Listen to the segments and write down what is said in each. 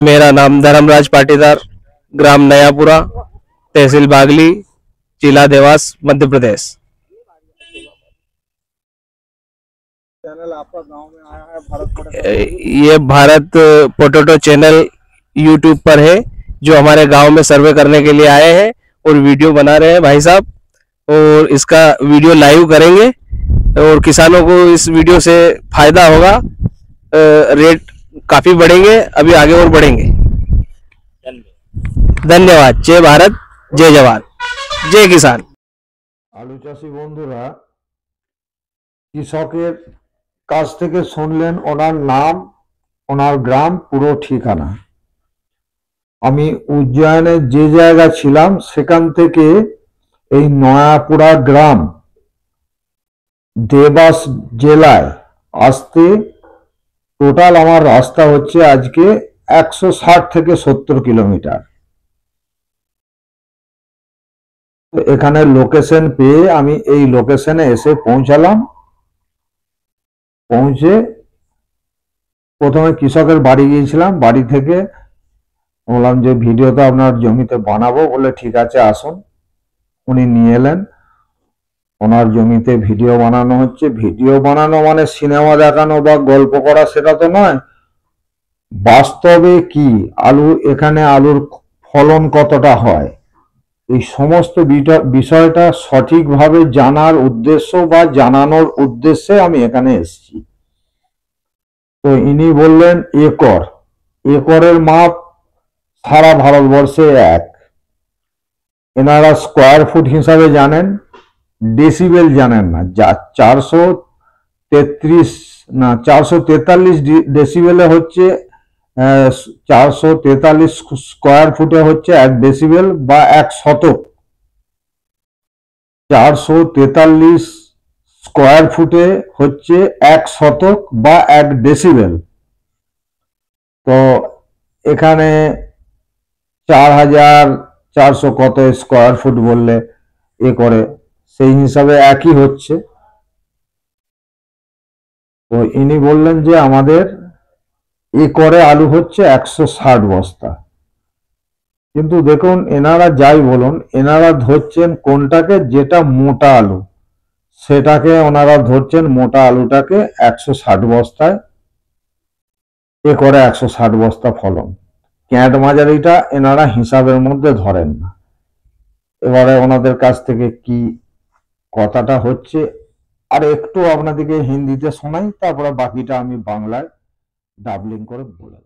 मेरा नाम धर्मराज पाटीदार, ग्राम नयापुरा, तहसील बागली, जिला देवास, मध्य प्रदेश। चैनल आपका गांव में आया है भारत ये भारत पोटैटो चैनल यूट्यूब पर है, जो हमारे गांव में सर्वे करने के लिए आए हैं और वीडियो बना रहे हैं भाई साहब, और इसका वीडियो लाइव करेंगे और किसानों को इस वीडियो से फायदा होगा। रेट काफी बढ़ेंगे, अभी आगे और बढ़ेंगे। धन्यवाद। जय भारत, जय जवान, जय किसान। आलू चाषी बंधुरा কৃষকের কাছ থেকে শুনলেন ওনার নাম, ওনার গ্রাম, পুরো ঠিকানা। আমি উজ্জয়নে যে জায়গা ছিলাম সেখান থেকে এই নয়াপুরা গ্রাম দেবাস জেলায় আসতে টোটাল আমার রাস্তা হচ্ছে আজকে 160 থেকে 70 কিলোমিটার। তো এখানে লোকেশন পেয়ে আমি এই লোকেশনে এসে পৌঁছালাম। পৌঁছে প্রথমে কৃষকের বাড়ি গিয়েছিলাম, বাড়ি থেকে বললাম যে ভিডিওটা আপনার জমিতে বানাবো, বলে ঠিক আছে আসুন। উনি নিয়ে এলেন, ওনার জমিতে ভিডিও বানানো হচ্ছে। ভিডিও বানানো মানে সিনেমা দেখানো বা গল্প করা সেটা তো নয়, বাস্তবে কি আলু, এখানে আলুর ফলন কতটা হয়, এই সমস্ত বিষয়টা সঠিকভাবে জানার উদ্দেশ্য বা জানানোর উদ্দেশ্যে আমি এখানে এসেছি। তো ইনি বললেন একর, একরের মাপ সারা ভারতবর্ষে এক। এনারা স্কোয়ার ফুট হিসাবে জানেন, ডেসিবেল জানেন না। যা 443 ডেসিবেলে হচ্ছে 443 স্কোয়ার ফুটে হচ্ছে 1 ডেসিবেল বা 1 শতক। 443 স্কোয়ার ফুটে হচ্ছে 1 শতক বা 1 ডেসিবেল। তো এখানে 4400 কত স্কোয়ার ফুট বললে এ করে, সেই হিসাবে একই হচ্ছে। তো ইনি বললেন যে আমাদের একরে আলু হচ্ছে 160 বস্তা। কিন্তু দেখুন এনারা যাই বলুন, এনারা ধরছেন কোনটাকে, যেটা মোটা আলু সেটাকে ওনারা ধরছেন, মোটা আলুটাকে 160 বস্তায়, একরে 160 বস্তা ফলন। ক্যাঁট মাঝারিটা এনারা হিসাবের মধ্যে ধরেন না। এবারে ওনাদের কাছ থেকে কি কথাটা হচ্ছে আর একটু আপনাদেরকে হিন্দিতে শোনাই, তারপরে বাকিটা আমি বাংলায় डाबलिंग করে बोला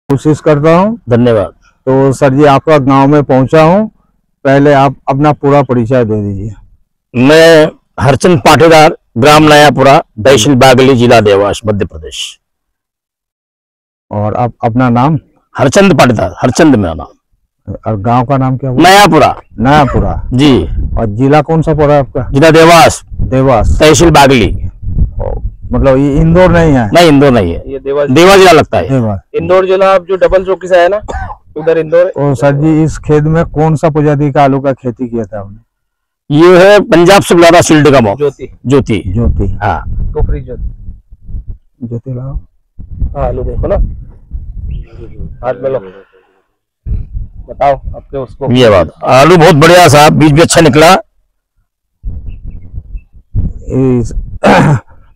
कोशिश करता हूँ। धन्यवाद। तो सर जी आपका गांव में पहुंचा हूँ, पहले आप अपना पूरा परिचय दे दीजिए। मैं हरचंद पाटीदार, ग्राम नयापुरा, तहसील बागली, जिला देवास, मध्य प्रदेश। और आप अपना नाम? हरचंद पाटीदार, हरचंद मेरा नाम। और गांव का नाम क्या हुआ? नयापुरा। नयापुरा जी। और जिला कौन सा पड़ा आपका? जिला देवास। देवास, तहसील बागली। मतलब ये इंदौर नहीं है? नहीं, इंदौर नहीं है, ये देवास जिला लगता है। इंदौर जिला आप जो डबल चौकी से है ना, उधर इंदौर। और सर जी इस खेत में कौन सा प्रजाति का आलू का खेती किया था आपने? ये है पंजाब से बुलाना सील्ड का मॉक। ज्योति। ज्योति। ज्योति, हाँ, कोपरी ज्योति। ज्योति लाओ। हाँ, आलू देखो ना, हाथ में लो, बताओ आपके उसको। ये बात, आलू बहुत बढ़िया साहब, बीज भी अच्छा निकला।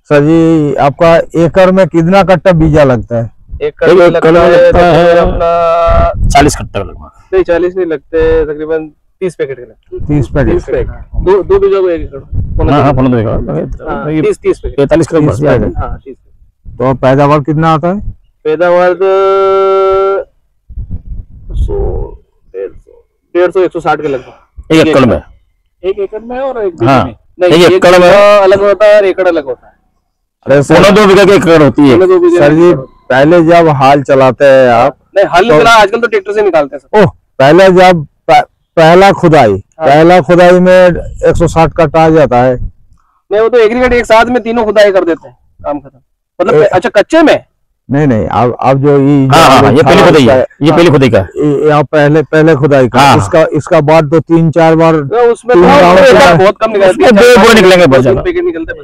सर जी आपका एकड़ में कितना कट्टा बीजा लगता है? एकड़ में लगता है अपना 40 कट्टा लगभग। नहीं 40 नहीं लगते, तकरीबन 30 पैकेट के लगते। 30 पैकेट। दो बीजों को 1 एकड़। हाँ, 30 पैकेट, 45 किलो। हाँ, 30। तो पैदावार कितना आता है? पैदावार 150 160 के लगभग, 1 एकड़ में। 1 एकड़ में और 1 बीघे में? नहीं, 1 एकड़ में अलग होता है और एकड़ अलग होता है। अरे 2 बीघा की एकड़ होती है। सर जी पहले जब हाल चलाते हैं आप? नहीं, हल चला, आजकल तो ट्रैक्टर से निकालते हैं। ओह, पहले जब पहला खुदाई, पहला खुदाई में 160 कट्टा आ जाता है। नहीं, वो तो एग्रीगेट एक साथ में तीनों खुदाई कर देते हैं, काम खत्म। मतलब अच्छा, कच्चे में? नहीं, अब जो ये पहले खुदाई है, ये पहले खुदाई का, पहले खुदाई का। इसका बाद तो 3-4 बार उसमें बहुत कम निकलेंगे।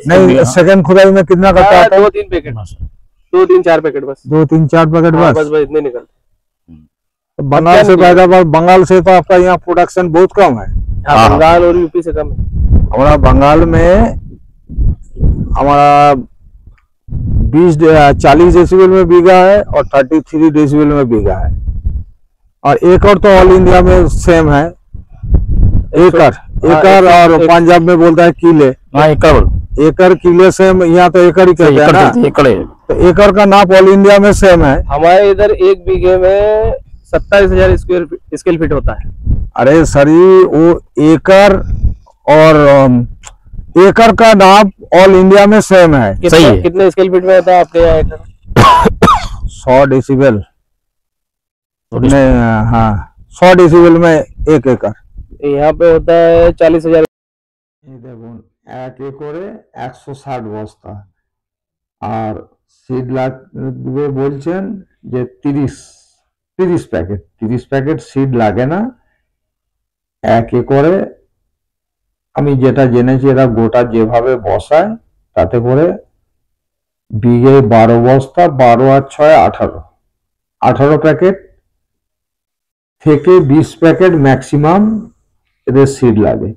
नहीं, सेकंड खुदाई में कितना कट्टा आता है? 2-3 पैकेट। 2-3-4 पैकेट बस। 2-3-4 पैकेट हाँ, बस? बस इतने निकलते। तो बंगाल से पैदावार, बंगाल से तो आपका यहाँ प्रोडक्शन बहुत कम है। हाँ, बंगाल और यूपी से कम है। हमारा बंगाल में हमारा 40 डेसिबल में बीघा है और 33 डेसिबल में बीघा है। और एकड़ तो ऑल इंडिया में सेम है, एकड़ और पंजाब में बोलता है किले। हाँ, एकड़ किले सेम, यहाँ तो एकड़ ही कहते हैं ना। एकड़ है। तो एकड़ का नाप ऑल इंडिया में सेम है। हमारे इधर 1 बीघे में 27,000 स्क्वायर फीट होता है। अरे सर जी, वो एकड़ और एकड़ का नाप ऑल इंडिया में सेम है। सही है। कितने स्क्वायर फीट में होता है आपके यहाँ एकड़? 100 डेसिबल। हाँ, 100 डेसिबल में 1 एकड़। यहाँ पे होता है 40,000। দেখুন 1 একরে 160 বস্তা আর সিড লাগবে বলছেন যে 30 প্যাকেট। 30 প্যাকেট সিড লাগে না 1 একরে। আমি যেটা জেনেছি এরা গোটা যেভাবে বসায় তাতে করে বিঘে 12 বস্তা, 12 আর 6 18 প্যাকেট থেকে 20 প্যাকেট ম্যাক্সিমাম এদের সিড লাগে।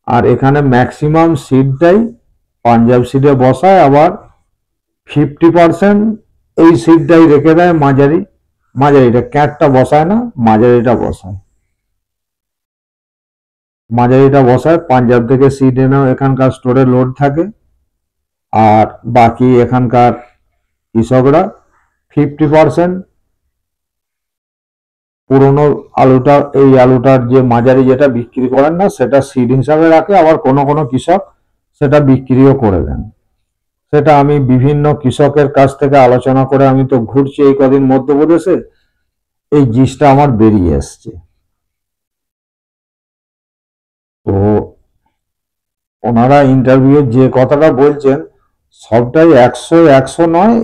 আর এখানে ম্যাক্সিমাম সিডটাই পাঞ্জাব সিডে বসায়, আবার 50% এই সিডটাই রেখে দেয় মাঝারিটা ক্যাটটা বসায় না, মাঝারিটা বসায়। পাঞ্জাব থেকে সিড এনেও এখানকার স্টোরে লোড থাকে। আর বাকি এখানকার কৃষকরা 50% পুরনো আলুটা, এই আলুটার যে মাঝারি যেটা বিক্রি করেন না সেটা সিড হিসাবে রাখে, আবার কোনো কোনো কৃষক সেটা বিক্রিও করে দেন। সেটা আমি বিভিন্ন কৃষকের কাছ থেকে আলোচনা করে, আমি তো ঘুরছি এই কদিন মধ্যপ্রদেশে, এই জিনিসটা আমার বেরিয়ে এসছে। তো ওনারা ইন্টারভিউ যে কথাটা বলছেন সবটাই 100 নয়,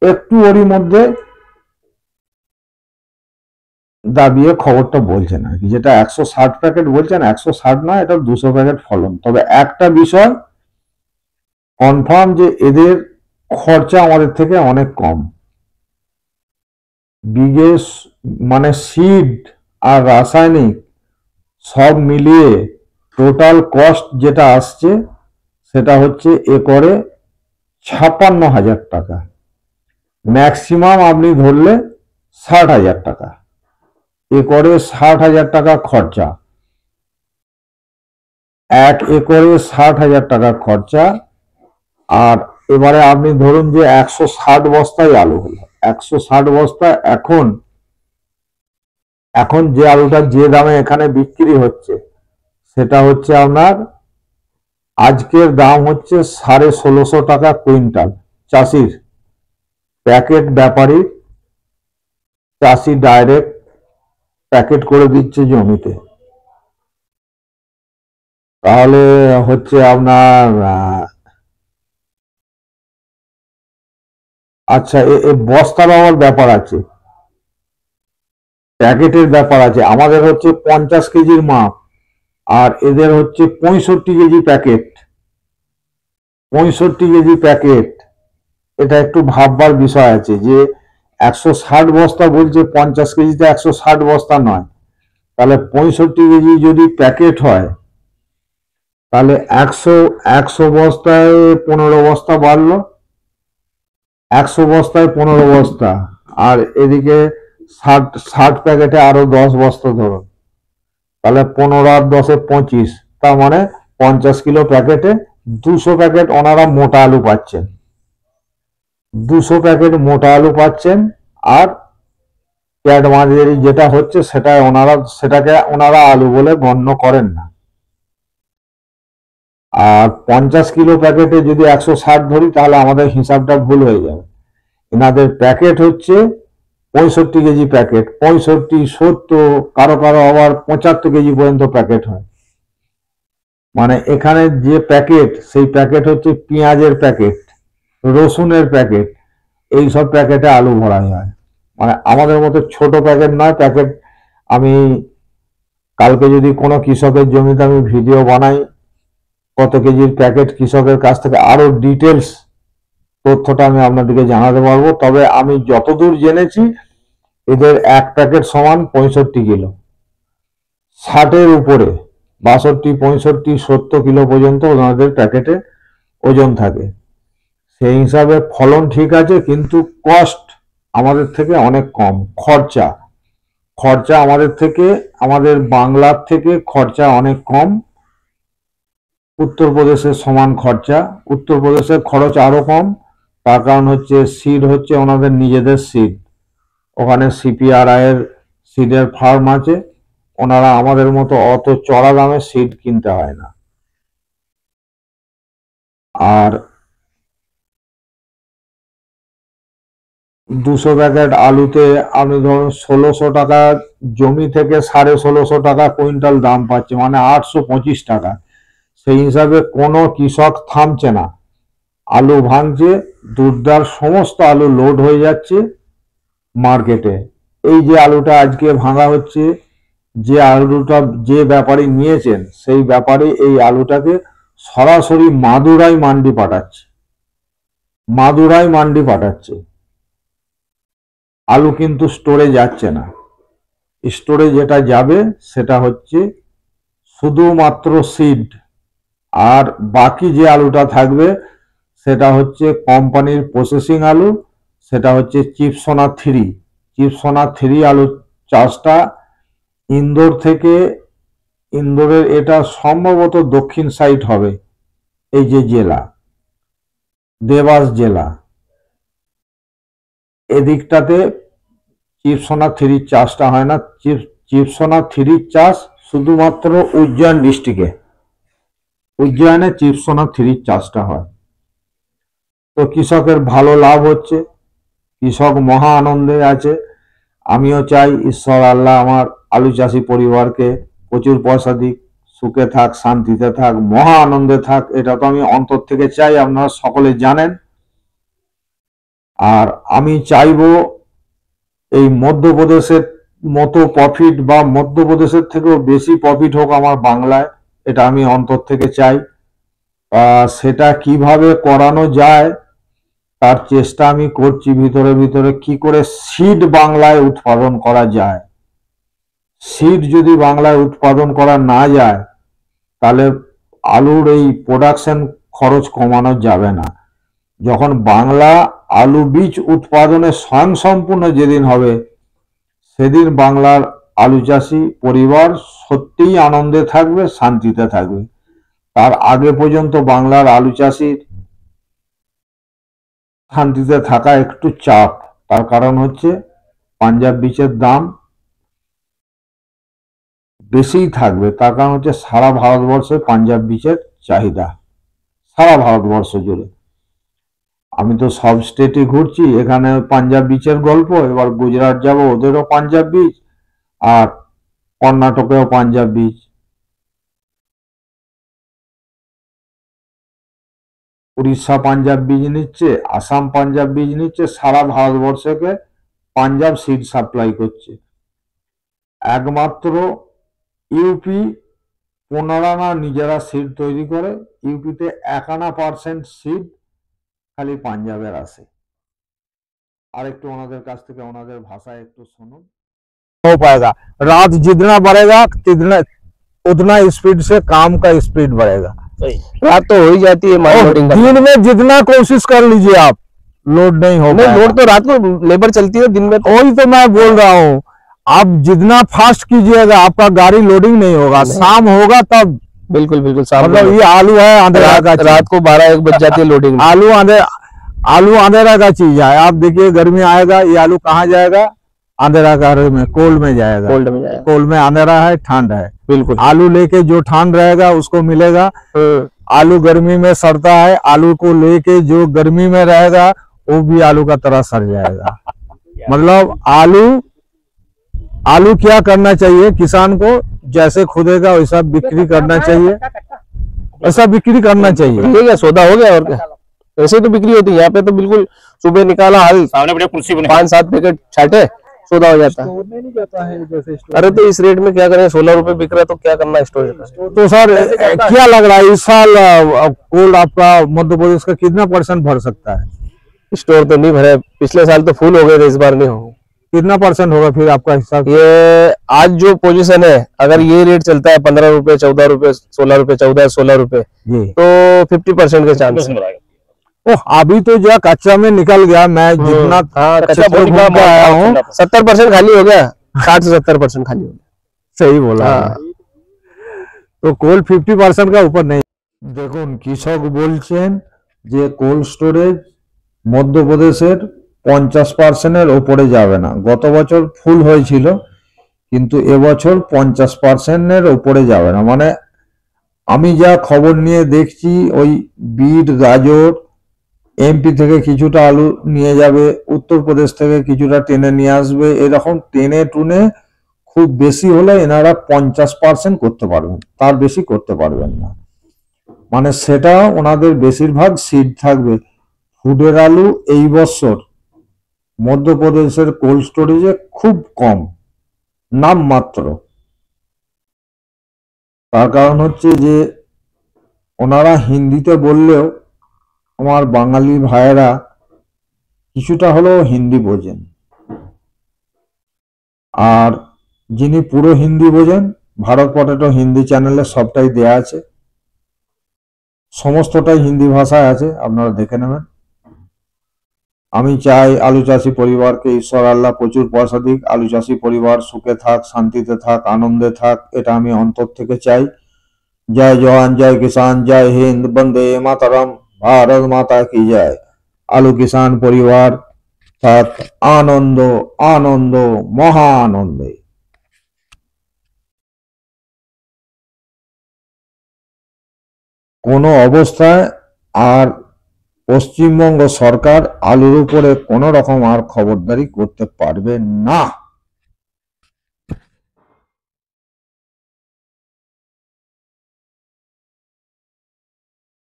একটু ওরই মধ্যে দাবিয়ে খবরটা বলছেন আর কি। যেটা 160 প্যাকেট বলছেন 160 নয়, এটা 200 প্যাকেট ফলন। তবে একটা বিষয় কনফার্ম যে এদের খরচা আমাদের থেকে অনেক কম। বিঘে মানে সিড আর রাসায়নিক সব মিলিয়ে টোটাল কস্ট যেটা আসছে সেটা হচ্ছে একরে 56,000 টাকা। ম্যাক্সিমাম আপনি ধরলে 60,000 টাকা। একরে 60,000 টাকা খরচা, 1 একরে 60,000 টাকা খরচা। আর এবারে আপনি ধরুন যে 160 বস্তায় আলু হলো, 160 বস্তা এখন যে আলুটা যে দামে এখানে বিক্রি হচ্ছে সেটা হচ্ছে আপনার আজকের দাম হচ্ছে 1650 টাকা কুইন্টাল। চাষির প্যাকেট ব্যাপারী, চাষি ডাইরেক্ট প্যাকেট করে দিচ্ছে জমিতে। তাহলে হচ্ছে আপনার আচ্ছা, বস্তার আবার ব্যাপার আছে, প্যাকেটের ব্যাপার আছে। আমাদের হচ্ছে 50 কেজির মাপ আর এদের হচ্ছে 65 কেজি প্যাকেট। 65 কেজি প্যাকেট, এটা একটু ভাববার বিষয় আছে যে 160 বস্তা বলছে, 50 কেজিতে 160 বস্তা নয়। তাহলে 65 কেজি যদি প্যাকেট হয় তাহলে 100 বস্তায় 15 বস্তা বাড়লো, 100 বস্তায় 15 বস্তা, আর এদিকে 60 প্যাকেটে আরো 10 বস্তা ধরুন, তাহলে 15 আর 10 25, তার মানে 50 কিলো প্যাকেটে 200 প্যাকেট ওনারা মোটা আলু পাচ্ছেন। 200 প্যাকেট মোটা আলু পাচ্ছেন। আর ক্যাট মাঝারি যেটা হচ্ছে সেটাকে ওনারা আলু বলে গণ্য করেন না। আর 50 কিলো প্যাকেটে যদি 160 ধরি তাহলে আমাদের হিসাবটা ভুল হয়ে যাবে। এনাদের প্যাকেট হচ্ছে 65 কেজি প্যাকেট, 65, 70, কারো আবার 75 কেজি পর্যন্ত প্যাকেট হয়। মানে এখানে যে প্যাকেট, সেই প্যাকেট হচ্ছে পেঁয়াজের প্যাকেট, রসুনের প্যাকেট, এইসব প্যাকেটে আলু ভরা হয়। মানে আমাদের মতো ছোট প্যাকেট নয়। প্যাকেট আমি কালকে যদি কোনো কৃষকের জমিতে আমি ভিডিও বানাই কত কেজির প্যাকেট কৃষকের কাছ থেকে আরো ডিটেলস তথ্যটা আমি আপনাদেরকে জানাতে পারবো। তবে আমি যতদূর জেনেছি এদের এক প্যাকেট সমান 65 কিলো, 60-এর উপরে 62, 65, 70 কিলো পর্যন্ত ওনাদের প্যাকেটে ওজন থাকে। সেই হিসাবে ফলন ঠিক আছে, কিন্তু কস্ট আমাদের থেকে অনেক কম। খরচা আমাদের থেকে, আমাদের বাংলার থেকে খরচা অনেক কম। উত্তরপ্রদেশের সমান খরচা, উত্তরপ্রদেশের খরচ আরো কম। তার কারণ হচ্ছে সিড হচ্ছে ওনাদের নিজেদের সিড, ওখানে সিপিআরআই এর সিডের ফার্ম আছে। ওনারা আমাদের মতো অত চড়া দামে সিড কিনতে হয় না। আর 200 প্যাকেট আলুতে আপনি ধরুন 1600 টাকা জমি থেকে 1650 টাকা কুইন্টাল দাম পাচ্ছে, মানে 825 টাকা। সেই হিসাবে কোনো কৃষক থামছে না, আলু ভাঙছে, দুধদার সমস্ত আলু লোড হয়ে যাচ্ছে মার্কেটে। এই যে আলুটা আজকে ভাঙা হচ্ছে, যে আলুটা যে ব্যাপারী নিয়েছেন সেই ব্যাপারী এই আলুটাকে সরাসরি মাদুরাই মান্ডি পাঠাচ্ছে। আলু কিন্তু স্টোরে যাচ্ছে না। স্টোরে যেটা যাবে সেটা হচ্ছে শুধুমাত্র সিড, আর বাকি যে আলুটা থাকবে সেটা হচ্ছে কোম্পানির প্রসেসিং আলু, সেটা হচ্ছে চিপসোনা 3। চিপসোনা 3 আলু চাষটা ইন্দোরের এটা সম্ভবত দক্ষিণ সাইড হবে, এই যে জেলা দেবাস জেলা, এদিকটাতে চিপসোনা 3 চাষটা হয় না। চিপসোনা 3 চাষ শুধুমাত্র উজ্জয়ন ডিস্ট্রিক্টে, উজ্জয়নে চিপসোনা 3 চাষটা হয়। তো কৃষকের ভালো লাভ হচ্ছে, কৃষক মহা আনন্দে আছে। আমিও চাই ঈশ্বর আল্লাহ আমার আলু চাষি পরিবারকে প্রচুর পয়সা দিক, সুখে থাক, শান্তিতে থাক, মহা আনন্দে থাক, এটা তো আমি অন্তর থেকে চাই, আপনারা সকলে জানেন। আর আমি চাইবো এই মধ্যপ্রদেশের মতো প্রফিট বা মধ্যপ্রদেশের থেকেও বেশি প্রফিট হোক আমার বাংলায়, এটা আমি অন্তর থেকে চাই। সেটা কিভাবে করানো যায় তার চেষ্টা আমি করছি ভিতরে কি করে সিড বাংলায় উৎপাদন করা যায়। সিড যদি বাংলায় উৎপাদন করা না যায় তাহলে আলুর এই প্রোডাকশন খরচ কমানো যাবে না। যখন বাংলা আলু বীজ উৎপাদনে স্বয়ংসম্পূর্ণ যেদিন হবে সেদিন বাংলার আলু চাষি পরিবার সত্যিই আনন্দে থাকবে, শান্তিতে থাকবে। তার আগে পর্যন্ত বাংলার আলু চাষির শান্তিতে থাকা একটু চাপ। তার কারণ হচ্ছে পাঞ্জাব বীজের দাম বেশিই থাকবে, তার কারণ হচ্ছে সারা ভারতবর্ষে পাঞ্জাব বীজের চাহিদা, সারা ভারতবর্ষ জুড়ে। আমি তো সব স্টেটে ঘুরছি, এখানে পাঞ্জাব বীজের গল্প। এবার গুজরাট যাব, ওদেরও পাঞ্জাব বীজ, আর কর্ণাটকেও পাঞ্জাব বীজ। উড়িষ্যা পাঞ্জাব বীজ নিচ্ছে, আসাম পাঞ্জাব বীজ নিচ্ছে, সারা ভারতবর্ষকে পাঞ্জাব সিড সাপ্লাই করছে। একমাত্র ইউপি 15 আনা নিজেরা সিড তৈরি করে, ইউপিতে 1% সিড খালি পাঞ্জাবের আসে। আর একটু ওনাদের কাছ থেকে ওনাদের ভাষায় একটু শুনুন। हो पाएगा। रात जितना बढ़ेगा उतना स्पीड से काम का स्पीड बढ़ेगा। रात तो हो ही जाती है माल लोडिंग का। दिन में जितना कोशिश कर लीजिए आप, लोड नहीं हो नहीं, लोड तो रात को लेबर चलती है, दिन में तो वही तो मैं बोल रहा हूँ। आप जितना फास्ट कीजिएगा आपका गाड़ी लोडिंग नहीं होगा। शाम होगा तब बिल्कुल शाम मतलब ये आलू है अंधेरा का, रात को 12-1 बज जाती है लोडिंग। आलू अंधेरा का चीज है। आप देखिए गर्मी आएगा, ये आलू कहाँ जाएगा? अंधेरा का में, कोल्ड में जाएगा। कोल्ड में अंधेरा है, ठंड है। बिल्कुल आलू लेके जो ठंड रहेगा उसको मिलेगा। आलू गर्मी में सड़ता है, आलू को लेके जो गर्मी में रहेगा वो भी आलू का तरह सड़ जाएगा। मतलब आलू क्या करना चाहिए किसान को, जैसे खुदेगा वैसा बिक्री करना चाहिए, ऐसा बिक्री करना चाहिए। ठीक है, सौदा हो गया और क्या। ऐसे तो बिक्री होती है यहाँ पे, तो बिल्कुल सुबह निकाला हाल 5-7 पैकेट छाटे, सौदा हो जाता है। नहीं जाता है जैसे अरे तो इस रेट में क्या करें, 16 रुपए बिक रहा है, तो क्या करना स्टोर। तो सर क्या लग रहा है इस साल कोल्ड आपका मध्य प्रदेश का कितना % भर सकता है? स्टोर तो नहीं भरे, पिछले साल तो फुल हो गए थे, इस बार नहीं होंगे। कितना % होगा फिर आपका हिसाब? ये आज जो पोजीशन है, अगर ये रेट चलता है 15 रुपए, 14 रुपए, 16 रुपए, 14, 16 रुपए, जी, तो 50% के चांस है। ओह, अभी तो जो कच्चा में निकल गया, मैं जितना हाँ, कच्चा क्षेत्र बहुत घूम के आया हूँ, 70% खाली हो गया, 60 से 70% खाली हो गया। सही बोला। हाँ। तो कोल 50% का ऊपर नहीं। দেখুন কৃষক বলছেন যে কোল্ড স্টোরেজ মধ্যপ্রদেশের 50%-এর ওপরে যাবে না। গত বছর ফুল হয়েছিল, কিন্তু এবছর 50%-এর ওপরে যাবে না। মানে আমি যা খবর নিয়ে দেখছি, ওই বিট, গাজর, এমপি থেকে কিছুটা আলু নিয়ে যাবে, উত্তরপ্রদেশ থেকে কিছুটা টেনে নিয়ে আসবে, এরকম টেনে টুনে খুব বেশি হলে এনারা 50% করতে পারবেন, তার বেশি করতে পারবেন না। মানে সেটা ওনাদের বেশিরভাগ সিড থাকবে। ফুডের আলু এই বছর মধ্যপ্রদেশের কোল্ড স্টোরেজে খুব কম, নামমাত্র। তার কারণ হচ্ছে যে ওনারা হিন্দিতে বললেও আমার বাঙালি ভাইয়েরা কিছুটা হলেও হিন্দি বোঝেন, আর যিনি পুরো হিন্দি বোঝেন, ভারত পটেটো হিন্দি চ্যানেলে সবটাই দেয়া আছে, সমস্তটাই হিন্দি ভাষায় আছে, আপনারা দেখে নেবেন। আমি চাই আলু চাষি পরিবারকে ঈশ্বর আল্লাহ প্রচুর পয়সা দিক, আলু চাষি পরিবার সুখে থাক, শান্তিতে থাক, আনন্দে থাক, এটা আমি অন্তর থেকে চাই। জয় জওয়ান, জয় কিষান, জয় হিন্দ, বন্দে মাতরম, ভারত মাতা কি জয়। আলু কিষান পরিবার থাক আনন্দ, আনন্দ, মহা আনন্দে। কোনো অবস্থায় আর পশ্চিমবঙ্গ সরকার আলুর উপরে কোনো রকম আর খবরদারি করতে পারবে না।